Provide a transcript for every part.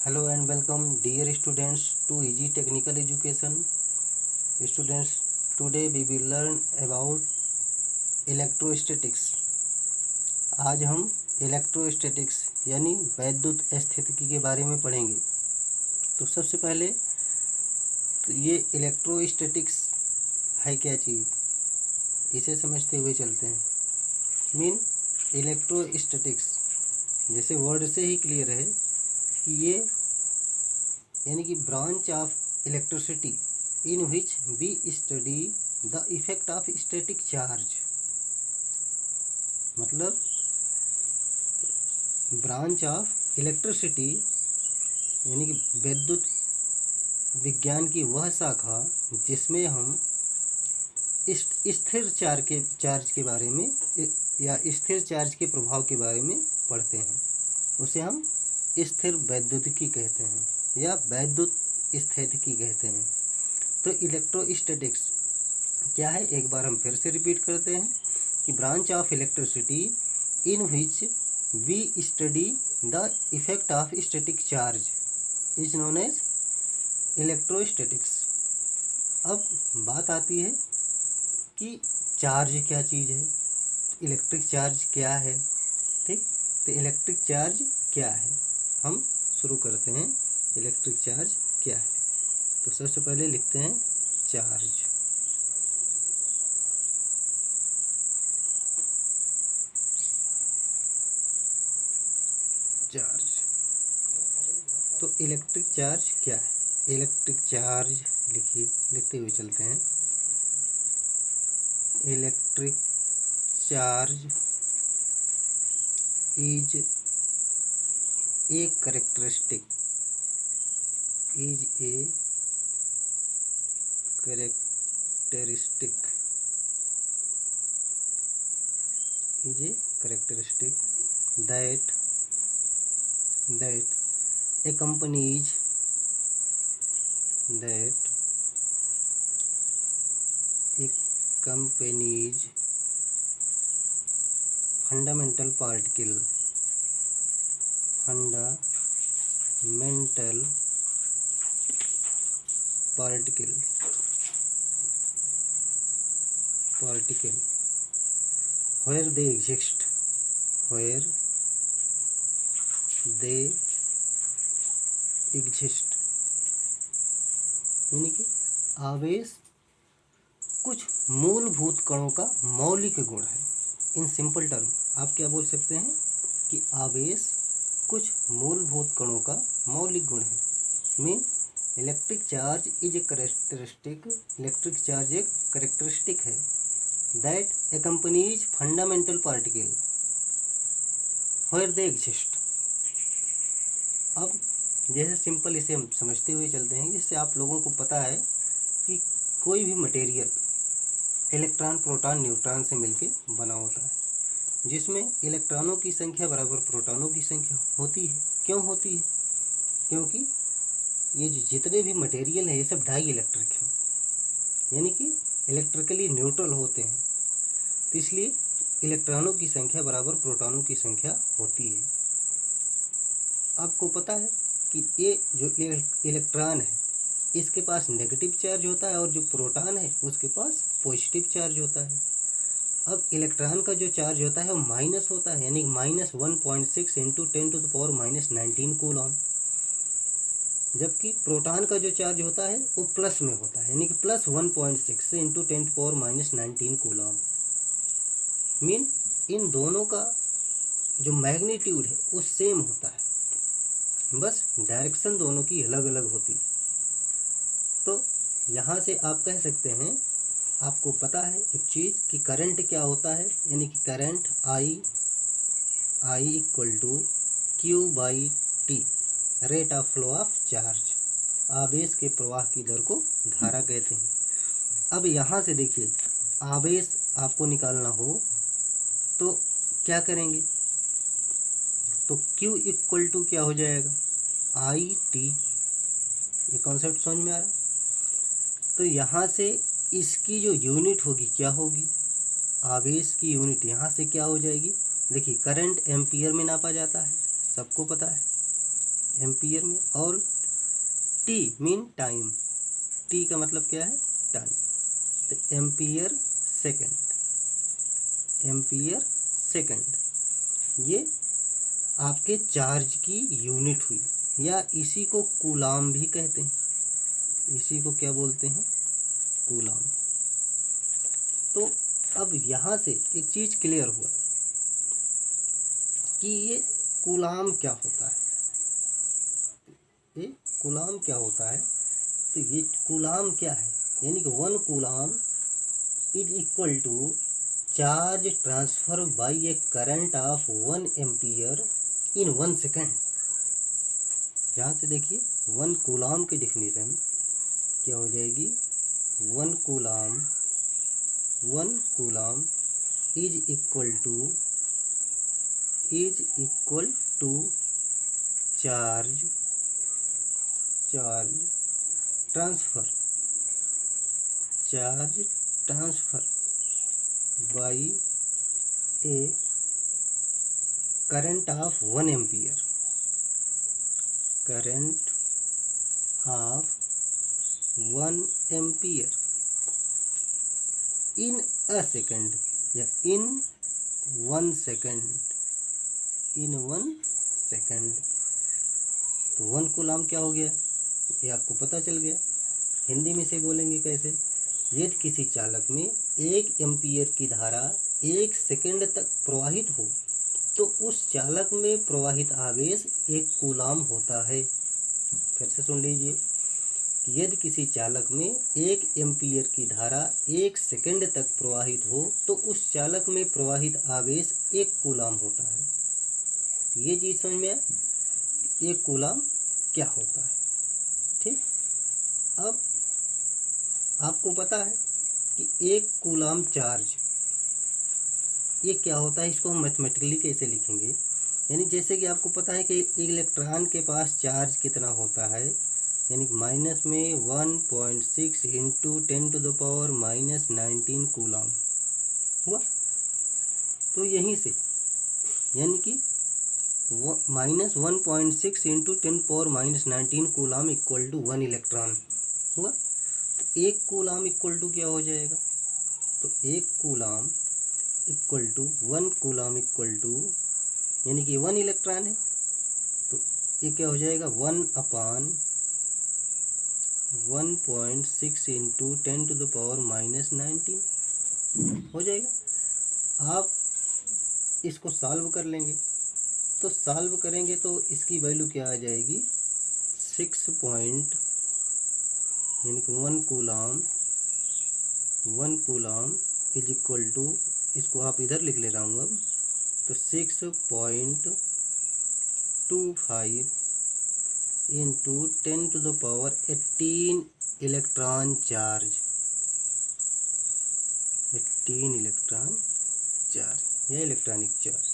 Hello and welcome dear students to Easy Technical Education. Students, today we will learn about electrostatics. आज हम electrostatics यानी वैद्युत स्थितिकी के बारे में पढ़ेंगे। तो सबसे पहले तो ये इलेक्ट्रोस्टैटिक्स है क्या चीज़, इसे समझते हुए चलते हैं। मीन इलेक्ट्रोस्टैटिक्स जैसे वर्ड से ही क्लियर है कि ये यानी कि branch of electricity in which we study the effect of static charge. मतलब ब्रांच ऑफ इलेक्ट्रिसिटी यानी कि विद्युत विज्ञान की वह शाखा जिसमें हम स्थिर चार्ज के बारे में या स्थिर चार्ज के प्रभाव के बारे में पढ़ते हैं, उसे हम स्थिर वैद्युतिकी कहते हैं या वैद्युत स्थितिकी कहते हैं। तो इलेक्ट्रोस्टैटिक्स क्या है, एक बार हम फिर से रिपीट करते हैं कि branch of electricity in which we study the effect of static charge is known as electrostatics. अब बात आती है कि चार्ज क्या चीज़ है, इलेक्ट्रिक चार्ज क्या है। ठीक, तो इलेक्ट्रिक चार्ज क्या है, हम शुरू करते हैं। इलेक्ट्रिक चार्ज क्या है, तो सबसे पहले लिखते हैं चार्ज। चार्ज तो इलेक्ट्रिक चार्ज क्या है। इलेक्ट्रिक चार्ज लिखिए, लिखते हुए चलते हैं। Electric charge is a characteristic that accompanies fundamental particles where they exist यानी कि आवेश कुछ मूलभूत कणों का मौलिक गुण है। इन सिंपल टर्म आप क्या बोल सकते हैं कि आवेश कुछ मूलभूत कणों का मौलिक गुण है। Mean electric charge is a characteristic, electric charge एक करेक्टरिस्टिक है that accompanies fundamental particle where they exist। अब जैसे सिंपल इसे हम समझते हुए चलते हैं, जिससे आप लोगों को पता है कि कोई भी मटेरियल इलेक्ट्रॉन प्रोटॉन न्यूट्रॉन से मिलके बना होता है, जिसमें इलेक्ट्रॉनों की संख्या बराबर प्रोटॉनों की संख्या होती है। क्यों होती है? क्योंकि ये जितने भी मटेरियल हैं ये सब डाई इलेक्ट्रिक हैं, यानी कि इलेक्ट्रिकली न्यूट्रल होते हैं, तो इसलिए इलेक्ट्रॉनों की संख्या बराबर प्रोटॉनों की संख्या होती है। आपको पता है कि ये जो इलेक्ट्रॉन है इसके पास नेगेटिव चार्ज होता है और जो प्रोटॉन है उसके पास पॉजिटिव चार्ज होता है। अब इलेक्ट्रॉन का जो चार्ज होता है वो माइनस होता है, यानी -1.6 इंटू 10⁻19 कूलॉम, जबकि प्रोटॉन का जो चार्ज होता है वो प्लस में होता है, यानी कि +1.6 इंटू 10⁻19 कूलॉम। मीन इन दोनों का जो मैग्नीट्यूड है वो सेम होता है, बस डायरेक्शन दोनों की अलग अलग होती है। तो यहाँ से आप कह सकते हैं, आपको पता है एक चीज़ कि करंट क्या होता है, यानी कि current I = Q/T, rate of flow of charge, आवेश के प्रवाह की दर को धारा कहते हैं। अब यहाँ से देखिए, आवेश आपको निकालना हो तो क्या करेंगे, तो Q = क्या हो जाएगा, IT। ये कॉन्सेप्ट समझ में आ रहा? तो यहाँ से इसकी जो यूनिट होगी क्या होगी, आवेश की यूनिट यहाँ से क्या हो जाएगी। देखिए करंट एम्पियर में नापा जाता है, सबको पता है, एम्पियर में, और टी मीन टाइम, टी का मतलब क्या है, टाइम, तो एम्पियर सेकेंड, एम्पियर सेकेंड ये आपके चार्ज की यूनिट हुई, या इसी को कूलाम भी कहते हैं, इसी को क्या बोलते हैं, कूलाम। तो अब यहाँ से एक चीज़ क्लियर हुआ कि ये कूलाम क्या होता है, ये कूलाम क्या होता है। तो ये कूलाम क्या है, यानी कि 1 coulomb is equal to charge transfer by a current of 1 ampere in 1 second. यहाँ से देखिए 1 कूलाम की डेफिनेशन क्या हो जाएगी, 1 coulomb is equal to charge transfer by a current of 1 ampere, current of 1 ampere in a second, या in 1 second, in 1 second. तो 1 coulomb क्या हो गया, ये आपको पता चल गया। हिंदी में से बोलेंगे कैसे, यदि किसी चालक में 1 एम्पियर की धारा 1 सेकेंड तक प्रवाहित हो तो उस चालक में प्रवाहित आवेश 1 कूलाम होता है। फिर से सुन लीजिए, यदि किसी चालक में 1 एम्पियर की धारा 1 सेकेंड तक प्रवाहित हो तो उस चालक में प्रवाहित आवेश 1 कूलाम होता है। ये चीज़ समझ में आया, 1 कूलाम क्या होता है। ठीक, अब आपको पता है कि 1 कूलाम चार्ज ये क्या होता है, इसको हम मैथमेटिकली कैसे लिखेंगे। यानी जैसे कि आपको पता है कि एक इलेक्ट्रॉन के पास चार्ज कितना होता है, यानी कि माइनस में 1.6 इंटू 10⁻⁻19 कूलाम हुआ। तो यहीं से यानी कि -1.6 into 10⁻⁻19 coulomb equal to 1 electron हुआ। तो 1 कूलाम इक्वल टू क्या हो जाएगा, तो 1 coulomb equal to 1 coulomb equal to, यानी कि 1 इलेक्ट्रॉन है तो ये क्या हो जाएगा, 1/1.6 इंटू 10⁻⁻19 हो जाएगा। आप इसको सॉल्व कर लेंगे, तो सॉल्व करेंगे तो इसकी वैल्यू क्या आ जाएगी, 6 पॉइंट, यानी कि 1 कूलाम इज इक्वल टू, इसको आप इधर लिख ले रहा हूँ अब, तो 6.25 into 10⁻18 electron charge, 18 electron charge या इलेक्ट्रॉनिक चार्ज।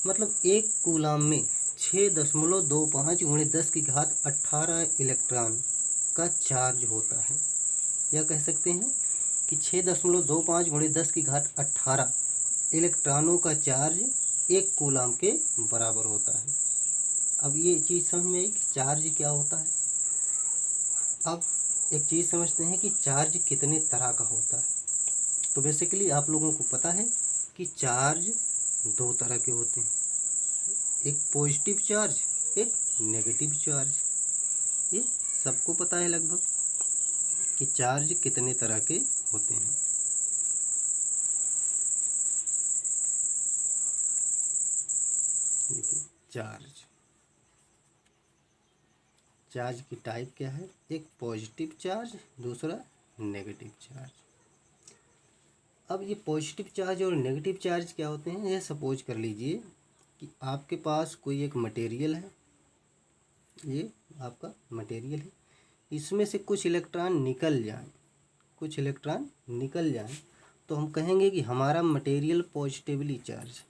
मतलब 1 कूलाम में 6.25 × 10⁻18 इलेक्ट्रॉन का चार्ज होता है, या कह सकते हैं कि 6.25 × 10⁻18 इलेक्ट्रॉनों का चार्ज 1 कूलाम के बराबर होता है। अब ये चीज़ समझ में आई कि चार्ज क्या होता है। अब एक चीज़ समझते हैं कि चार्ज कितने तरह का होता है। तो बेसिकली आप लोगों को पता है कि चार्ज 2 तरह के होते हैं, एक पॉजिटिव चार्ज, एक नेगेटिव चार्ज। ये सबको पता है लगभग कि चार्ज कितने तरह के होते हैं। देखिए चार्ज की टाइप क्या है, एक पॉजिटिव चार्ज, दूसरा नेगेटिव चार्ज। अब ये पॉजिटिव चार्ज और नेगेटिव चार्ज क्या होते हैं, ये सपोज कर लीजिए कि आपके पास कोई एक मटेरियल है, ये आपका मटेरियल है, इसमें से कुछ इलेक्ट्रॉन निकल जाएं, तो हम कहेंगे कि हमारा मटेरियल पॉजिटिवली चार्ज,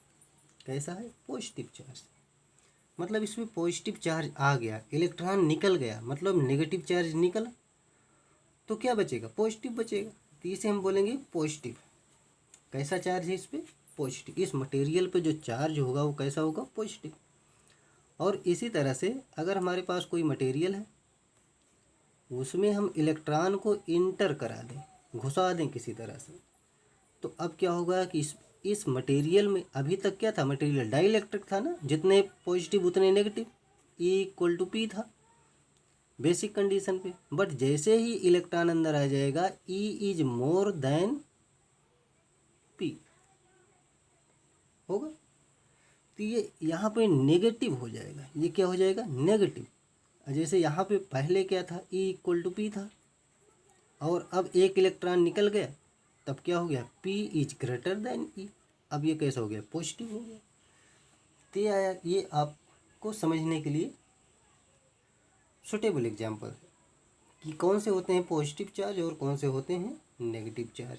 कैसा है, पॉजिटिव चार्ज। मतलब इसमें पॉजिटिव चार्ज आ गया, इलेक्ट्रॉन निकल गया, मतलब नेगेटिव चार्ज निकला, तो क्या बचेगा, पॉजिटिव बचेगा। तो इसे हम बोलेंगे पॉजिटिव। कैसा चार्ज है इस पर, पॉजिटिव। इस मटेरियल पे जो चार्ज होगा वो कैसा होगा, पॉजिटिव। और इसी तरह से अगर हमारे पास कोई मटेरियल है, उसमें हम इलेक्ट्रॉन को इंटर करा दें, घुसा दें किसी तरह से, तो अब क्या होगा कि इस मटेरियल में, अभी तक क्या था, मटेरियल डाइइलेक्ट्रिक था ना, जितने पॉजिटिव उतने नेगेटिव, E = P था बेसिक कंडीशन पे। बट जैसे ही इलेक्ट्रॉन अंदर आ जाएगा, E > P होगा, तो ये यहाँ पे नेगेटिव हो जाएगा। ये क्या हो जाएगा, नेगेटिव। जैसे यहाँ पे पहले क्या था, E = P था, और अब एक इलेक्ट्रॉन निकल गया, तब क्या हो गया, P > E। अब ये कैसा हो गया, पॉजिटिव हो गया। तो ये आपको समझने के लिए सुटेबल एग्जाम्पल है कि कौन से होते हैं पॉजिटिव चार्ज और कौन से होते हैं नेगेटिव चार्ज।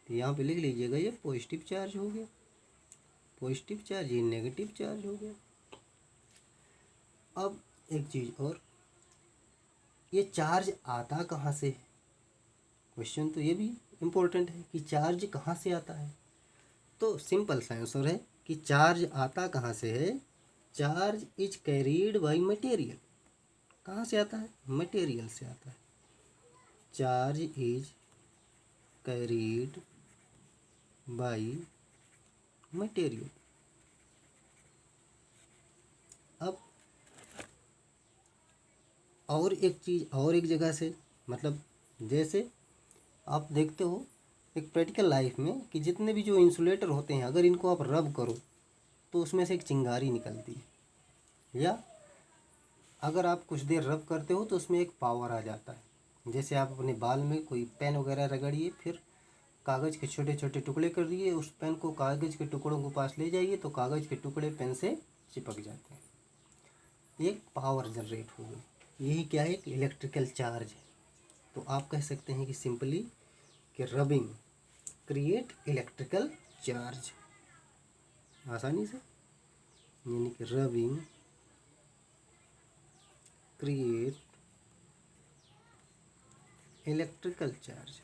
तो यहाँ पे लिख लीजिएगा, ये पॉजिटिव चार्ज हो गया, पॉजिटिव चार्ज, ये नेगेटिव चार्ज हो गया। अब एक चीज़ और, ये चार्ज आता कहाँ से है, क्वेश्चन तो ये भी इम्पोर्टेंट है कि चार्ज कहाँ से आता है। तो सिंपल सा आंसर है कि चार्ज आता कहाँ से है, charge is carried by material. कहाँ से आता है, मटेरियल से आता है। Charge is carried by material. अब और एक चीज़ और एक जगह से, मतलब जैसे आप देखते हो एक प्रैक्टिकल लाइफ में कि जितने भी जो इंसुलेटर होते हैं, अगर इनको आप रब करो तो उसमें से एक चिंगारी निकलती है, या अगर आप कुछ देर रब करते हो तो उसमें एक पावर आ जाता है। जैसे आप अपने बाल में कोई पेन वगैरह रगड़िए, फिर कागज़ के छोटे छोटे टुकड़े कर दिए, उस पेन को कागज़ के टुकड़ों के पास ले जाइए तो कागज़ के टुकड़े पेन से चिपक जाते हैं, एक पावर जनरेट हो गई। यही क्या है, एक इलेक्ट्रिकल चार्ज है। तो आप कह सकते हैं कि सिंपली कि रबिंग क्रिएट इलेक्ट्रिकल चार्ज, आसानी से, यानी कि rubbing create electrical charge,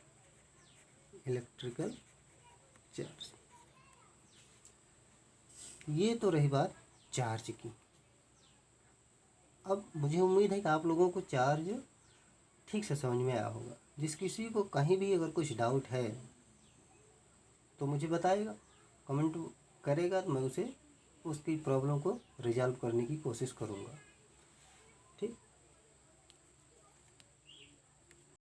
electrical charge. ये तो रही बात चार्ज की। अब मुझे उम्मीद है कि आप लोगों को चार्ज ठीक से समझ में आया होगा। जिस किसी को कहीं भी अगर कुछ डाउट है तो मुझे बताएगा, कमेंट करेगा, तो मैं उसे उसकी प्रॉब्लम को रिजॉल्व करने की कोशिश करूँगा।